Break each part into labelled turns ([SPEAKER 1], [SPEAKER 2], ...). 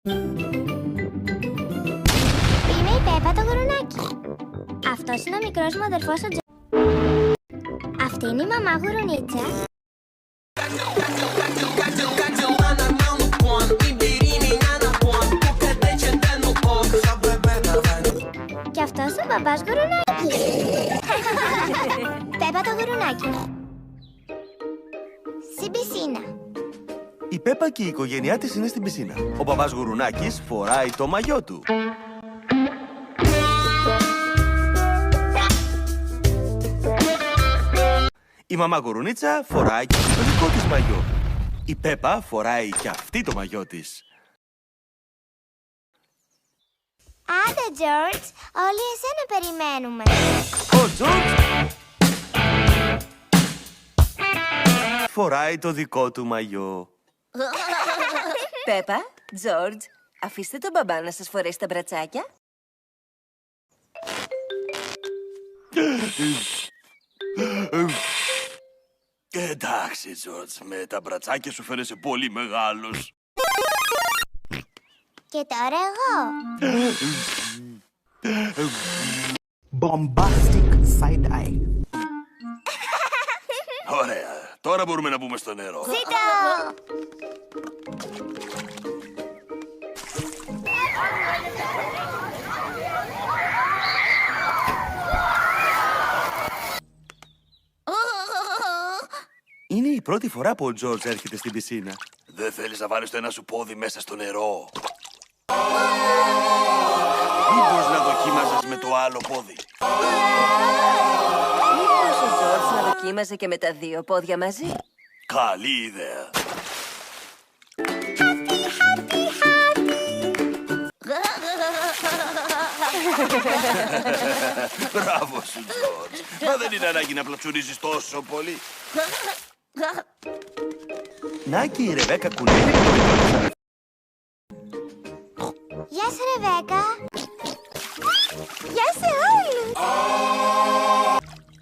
[SPEAKER 1] Είμαι η Πέπα το γουρουνάκι. Αυτός είναι ο μικρός μου αδερφός ο Τζο. Αυτή είναι η μαμά γουρουνίτσα. Και αυτός ο μπαμπάς γουρουνάκι. Πέπα το γουρουνάκι. Στην πισίνα.
[SPEAKER 2] Η Πέπα και η οικογένειά της είναι στην πισίνα. Ο μπαμπάς γουρουνάκης φοράει το μαγιό του. Η μαμά γουρουνίτσα φοράει και το δικό της μαγιό. Η Πέπα φοράει και αυτή το μαγιό της.
[SPEAKER 1] Άντε, Τζορτζ, όλοι εσένα περιμένουμε.
[SPEAKER 2] Ο Τζορτζ φοράει το δικό του μαγιό.
[SPEAKER 3] Πέπα, Τζορτζ, αφήστε τον μπαμπά να σας φορέσει τα μπρατσάκια.
[SPEAKER 2] Εντάξει, Τζορτζ, με τα μπρατσάκια σου φαίνεσαι πολύ μεγάλος.
[SPEAKER 1] Και τώρα εγώ.
[SPEAKER 4] Bombastic side eye.
[SPEAKER 2] Ωραία, τώρα μπορούμε να μπούμε στο νερό.
[SPEAKER 1] Ζήτω!
[SPEAKER 2] Είναι η πρώτη φορά που ο Τζορτζ έρχεται στην πισίνα. Δεν θέλεις να βάλεις το ένα σου πόδι μέσα στο νερό? Μήπως να δοκίμαζες με το άλλο πόδι?
[SPEAKER 3] Μήπως ο Τζορτζ να δοκίμαζε και με τα δύο πόδια μαζί?
[SPEAKER 2] Καλή ιδέα. Μπράβο σου, Τζορτζ. Μα δεν είναι ανάγκη να πλατσουρίζεις τόσο πολύ. Να και η Ρεβέκα κουνέλει με το δικό της αδερφό.
[SPEAKER 1] Γεια σου, Ρεβέκα. Γεια σε όλους.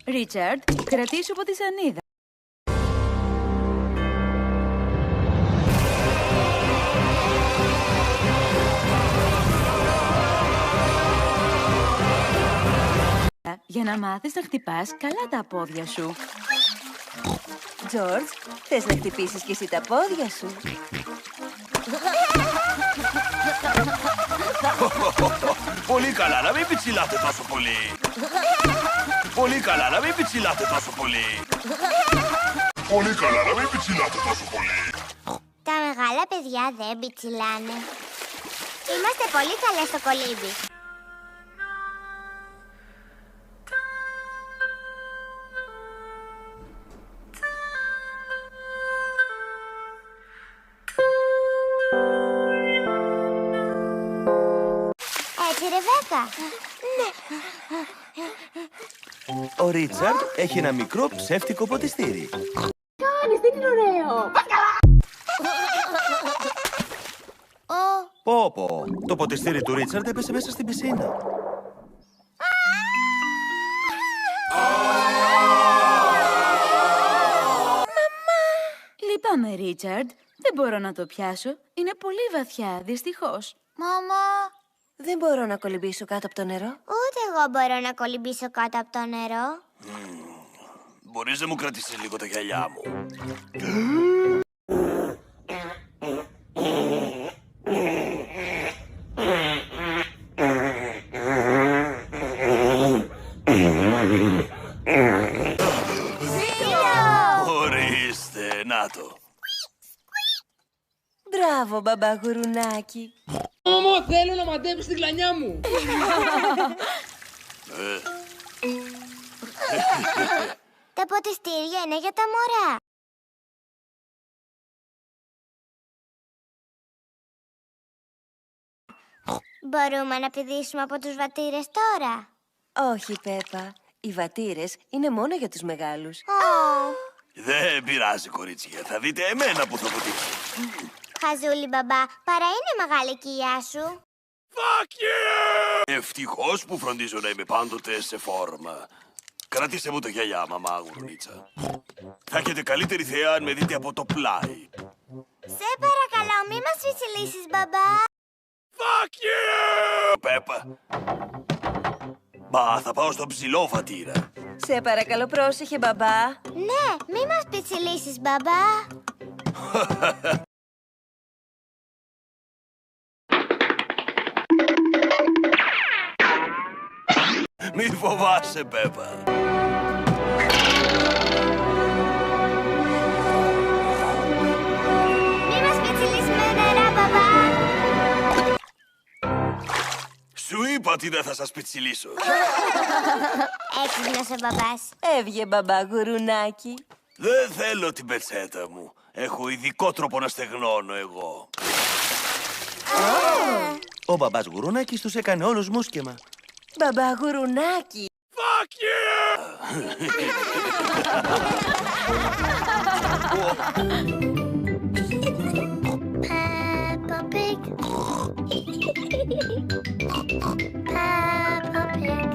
[SPEAKER 5] Ρίτσαρντ, κρατήσου από τη σανίδα. Για να μάθεις να χτυπάς καλά τα πόδια σου.
[SPEAKER 3] Τζορτζ, θες να χτυπήσεις κι εσύ τα πόδια σου?
[SPEAKER 2] Πολύ καλά, να μην πιτσιλάτε τόσο πολύ. Πολύ καλά, να μην πιτσιλάτε τόσο πολύ. Πολύ καλά, να μην πιτσιλάτε τόσο πολύ.
[SPEAKER 1] Τα μεγάλα παιδιά δεν πιτσιλάνε. Είμαστε πολύ καλές στο κολύμπι. Έτσι, Ρεβέκα.
[SPEAKER 2] Ο Ρίτσαρντ έχει ένα μικρό ψεύτικο ποτιστήρι. Πω, το ποτιστήρι του Ρίτσαρντ έπεσε μέσα στην πισίνα.
[SPEAKER 5] Λυπάμαι, Ρίτσαρντ. Δεν μπορώ να το πιάσω. Είναι πολύ βαθιά, δυστυχώς.
[SPEAKER 1] Μαμά.
[SPEAKER 3] Δεν μπορώ να κολυμπήσω κάτω από το νερό.
[SPEAKER 1] Ούτε εγώ μπορώ να κολυμπήσω κάτω από το νερό.
[SPEAKER 2] Μπορείς να μου κρατήσεις λίγο τα γυαλιά μου? Ορίστε, να το.
[SPEAKER 3] Μπράβο, μπαμπά γουρουνάκι.
[SPEAKER 6] Μαμά, θέλω να μαντέψεις την κλανιά μου.
[SPEAKER 1] Τα ποτιστήρια είναι για τα μωρά. Μπορούμε να πηδήσουμε από τους βατήρες τώρα?
[SPEAKER 3] Όχι, Πέπα. Οι βατήρες είναι μόνο για τους μεγάλους.
[SPEAKER 2] Δεν πειράζει, κορίτσια. Θα δείτε εμένα που θα ποτίσω.
[SPEAKER 1] Χαζούλη μπαμπά, παρά είναι μεγάλη κοιλιά σου.
[SPEAKER 2] Fuck you! Ευτυχώς που φροντίζω να είμαι πάντοτε σε φόρμα. Κράτησε μου το γυαλιά, μαμά γουρνίτσα. Θα έχετε καλύτερη θέα αν με δείτε από το πλάι.
[SPEAKER 1] Σε παρακαλώ, μη μας φυσιλήσεις, μπαμπά.
[SPEAKER 2] Fuck you! Πέπα. Μα θα πάω στο ψηλό βατήρα.
[SPEAKER 3] Σε παρακαλώ, πρόσεχε, μπαμπά.
[SPEAKER 1] Ναι, μη μας πιτσιλήσεις, μπαμπά.
[SPEAKER 2] Μη φοβάσαι, Πέπα.
[SPEAKER 1] Μη μας πιτσιλήσεις με νερά, μπαμπά.
[SPEAKER 2] Σου είπα ότι δεν θα σας πιτσιλήσω.
[SPEAKER 1] Έξυπνος ο μπαμπάς.
[SPEAKER 3] Έβγε, μπαμπά γουρουνάκι.
[SPEAKER 2] Δεν θέλω την πετσέτα μου. Έχω ειδικό τρόπο να στεγνώνω εγώ.
[SPEAKER 4] Ο μπαμπάς Γουρουνάκης τους έκανε όλους μουσκεμα.
[SPEAKER 3] Μπαμπά γουρουνάκι.
[SPEAKER 2] Fuck you!
[SPEAKER 1] Peppa Pig. Peppa Pig.